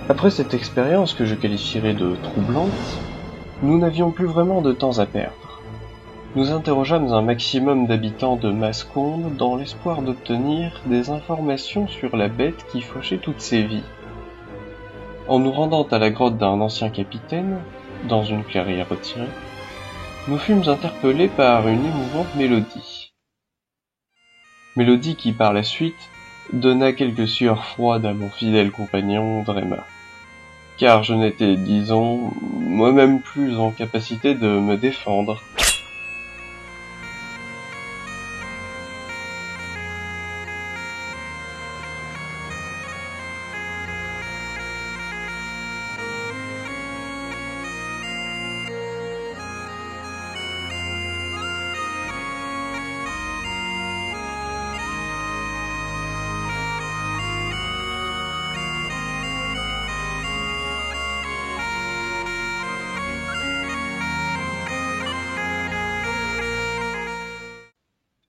Après cette expérience que je qualifierais de troublante, nous n'avions plus vraiment de temps à perdre. Nous interrogeâmes un maximum d'habitants de Mascombe dans l'espoir d'obtenir des informations sur la bête qui fauchait toutes ces vies. En nous rendant à la grotte d'un ancien capitaine, dans une clairière retirée, nous fûmes interpellés par une émouvante mélodie. Mélodie qui par la suite donna quelques sueurs froides à mon fidèle compagnon Drema. Car je n'étais, disons, moi-même plus en capacité de me défendre.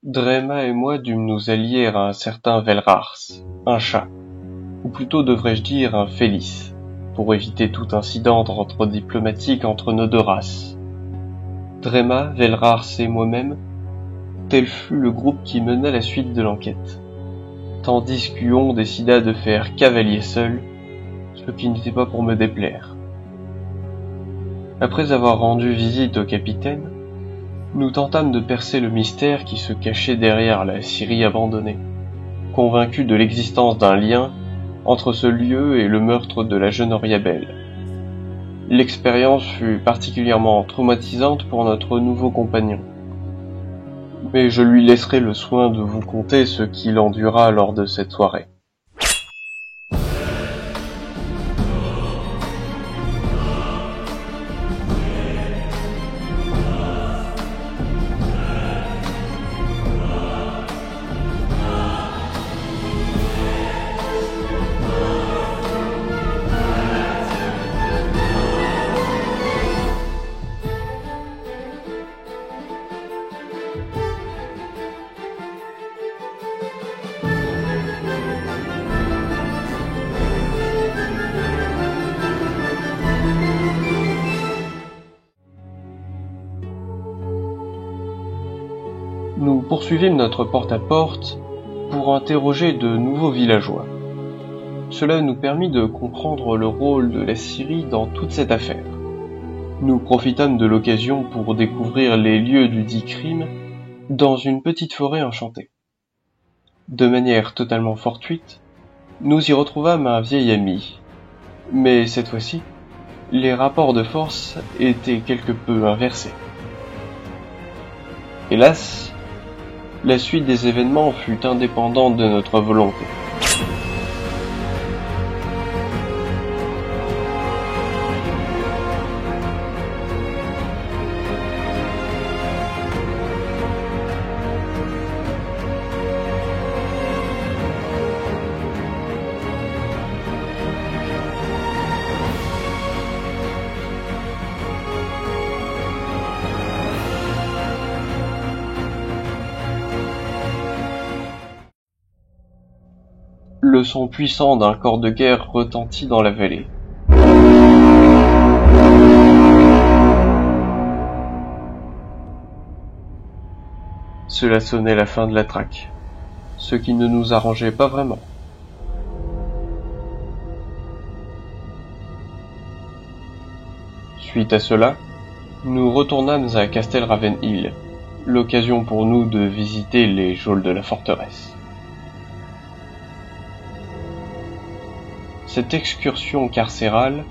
Drema et moi dûmes nous allier à un certain Velrars, un chat, ou plutôt devrais-je dire un Félis, pour éviter tout incident d'ordre diplomatique entre nos deux races. Drema, Velrars et moi-même, tel fut le groupe qui mena la suite de l'enquête, tandis qu'Huon décida de faire cavalier seul, ce qui n'était pas pour me déplaire. Après avoir rendu visite au capitaine, nous tentâmes de percer le mystère qui se cachait derrière la scierie abandonnée, convaincus de l'existence d'un lien entre ce lieu et le meurtre de la jeune Oriabelle. L'expérience fut particulièrement traumatisante pour notre nouveau compagnon, mais je lui laisserai le soin de vous conter ce qu'il endura lors de cette soirée. Nous poursuivîmes notre porte-à-porte pour interroger de nouveaux villageois. Cela nous permit de comprendre le rôle de la Scierie dans toute cette affaire. Nous profitâmes de l'occasion pour découvrir les lieux du dit crime dans une petite forêt enchantée. De manière totalement fortuite, nous y retrouvâmes un vieil ami, mais cette fois-ci, les rapports de force étaient quelque peu inversés. Hélas, la suite des événements fut indépendante de notre volonté. Le son puissant d'un corps de guerre retentit dans la vallée. Cela sonnait la fin de la traque, ce qui ne nous arrangeait pas vraiment. Suite à cela, nous retournâmes à Castle Ravenhill, l'occasion pour nous de visiter les geôles de la forteresse. Cette excursion carcérale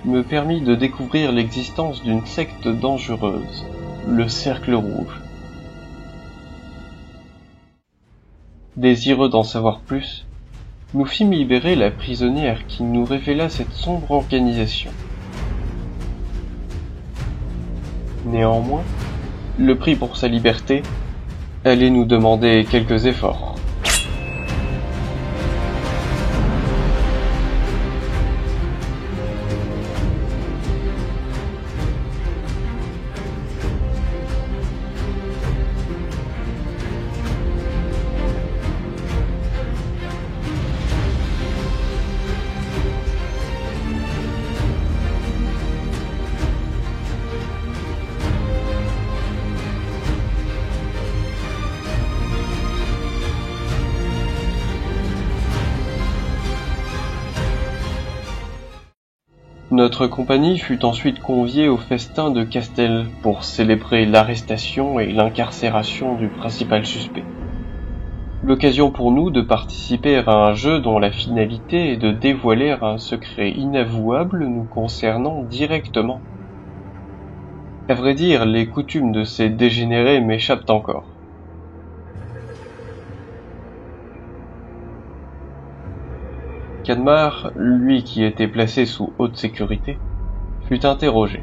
me permit de découvrir l'existence d'une secte dangereuse, le cercle rouge. Désireux d'en savoir plus, nous fîmes libérer la prisonnière qui nous révéla cette sombre organisation. Néanmoins, le prix pour sa liberté allait nous demander quelques efforts. Notre compagnie fut ensuite conviée au festin de Castel pour célébrer l'arrestation et l'incarcération du principal suspect. L'occasion pour nous de participer à un jeu dont la finalité est de dévoiler un secret inavouable nous concernant directement. À vrai dire, les coutumes de ces dégénérés m'échappent encore. Cadmar, lui qui était placé sous haute sécurité, fut interrogé.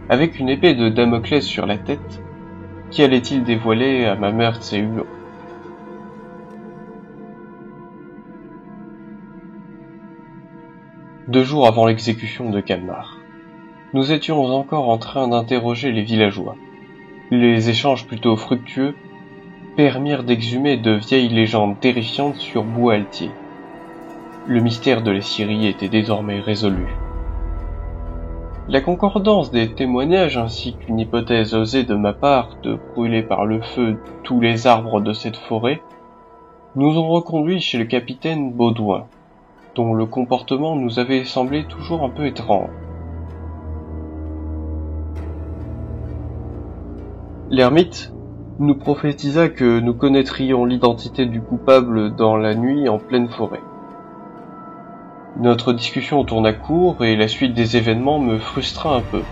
Avec une épée de Damoclès sur la tête, qu'allait-il dévoiler à ma meurtre et Huon? 2 jours avant l'exécution de Cadmar, nous étions encore en train d'interroger les villageois. Les échanges plutôt fructueux permirent d'exhumer de vieilles légendes terrifiantes sur Bois-Altier. Le mystère de la Syrie était désormais résolu. La concordance des témoignages ainsi qu'une hypothèse osée de ma part de brûler par le feu tous les arbres de cette forêt nous ont reconduits chez le capitaine Baudouin, dont le comportement nous avait semblé toujours un peu étrange. L'ermite nous prophétisa que nous connaîtrions l'identité du coupable dans la nuit en pleine forêt. Notre discussion tourna court et la suite des événements me frustra un peu.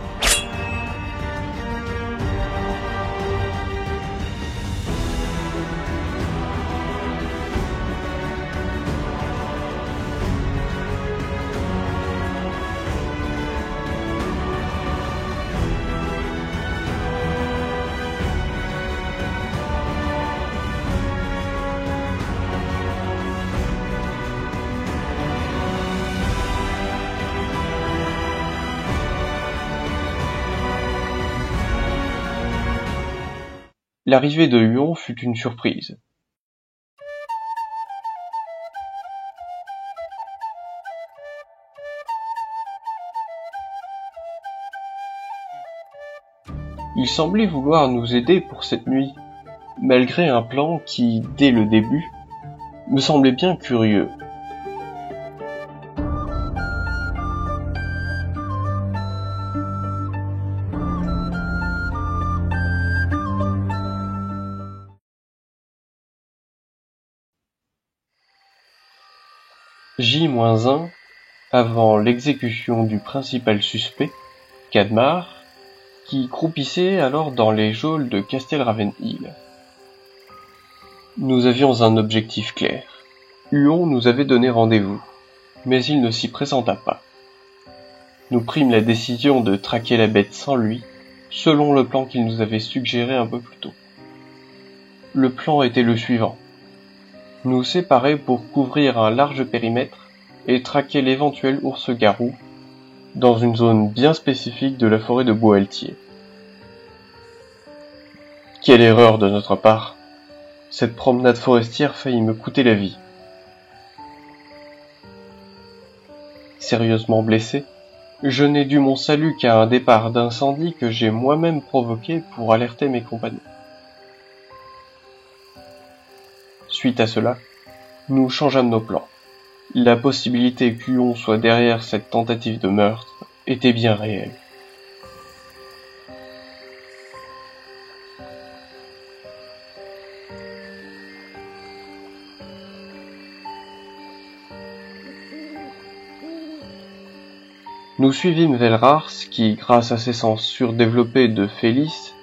L'arrivée de Huon fut une surprise. Il semblait vouloir nous aider pour cette nuit, malgré un plan qui, dès le début, me semblait bien curieux. J-1, avant l'exécution du principal suspect, Cadmar, qui croupissait alors dans les geôles de Castel Ravenhill. Nous avions un objectif clair. Huon nous avait donné rendez-vous, mais il ne s'y présenta pas. Nous prîmes la décision de traquer la bête sans lui, selon le plan qu'il nous avait suggéré un peu plus tôt. Le plan était le suivant. Nous séparer pour couvrir un large périmètre et traquer l'éventuel ours-garou dans une zone bien spécifique de la forêt de Bois-Altier. Quelle erreur de notre part! Cette promenade forestière faillit me coûter la vie. Sérieusement blessé, je n'ai dû mon salut qu'à un départ d'incendie que j'ai moi-même provoqué pour alerter mes compagnons. Suite à cela, nous changeâmes nos plans. La possibilité qu'Huon soit derrière cette tentative de meurtre était bien réelle. Nous suivîmes Velrars qui, grâce à ses sens surdéveloppés de Félix,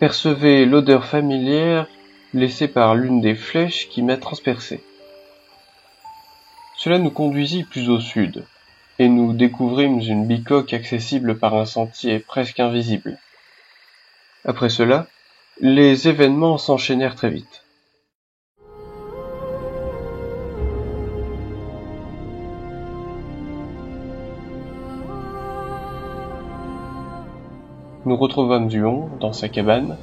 percevait l'odeur familière laissée par l'une des flèches qui m'a transpercé. Cela nous conduisit plus au sud, et nous découvrîmes une bicoque accessible par un sentier presque invisible. Après cela, les événements s'enchaînèrent très vite. Nous retrouvâmes Huon dans sa cabane.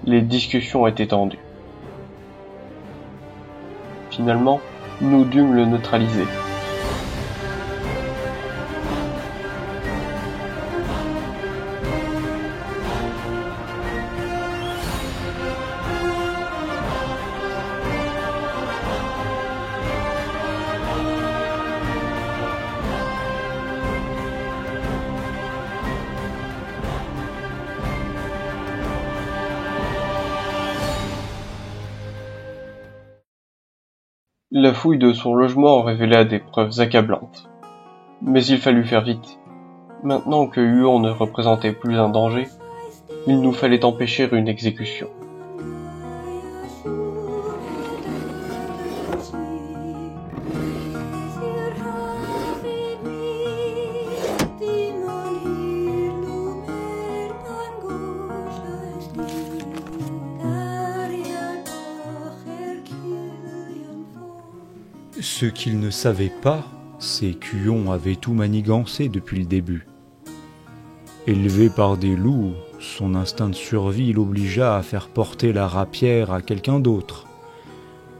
Les discussions étaient tendues. Finalement, nous dûmes le neutraliser. La fouille de son logement révéla des preuves accablantes. Mais il fallut faire vite. Maintenant que Huon ne représentait plus un danger, il nous fallait empêcher une exécution. Ce qu'il ne savait pas, c'est qu'Huon avait tout manigancé depuis le début. Élevé par des loups, son instinct de survie l'obligea à faire porter la rapière à quelqu'un d'autre.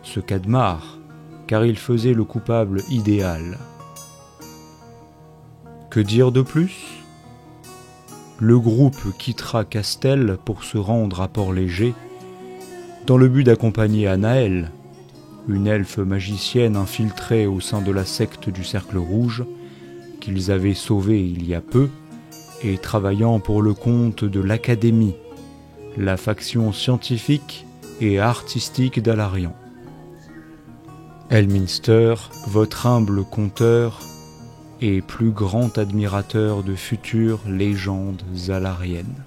Ce Cadmar, car il faisait le coupable idéal. Que dire de plus ? Le groupe quittera Castel pour se rendre à Port-Léger, dans le but d'accompagner Anaël, une elfe magicienne infiltrée au sein de la secte du Cercle Rouge, qu'ils avaient sauvée il y a peu, et travaillant pour le compte de l'Académie, la faction scientifique et artistique d'Alarian. Elminster, votre humble conteur et plus grand admirateur de futures légendes alariennes.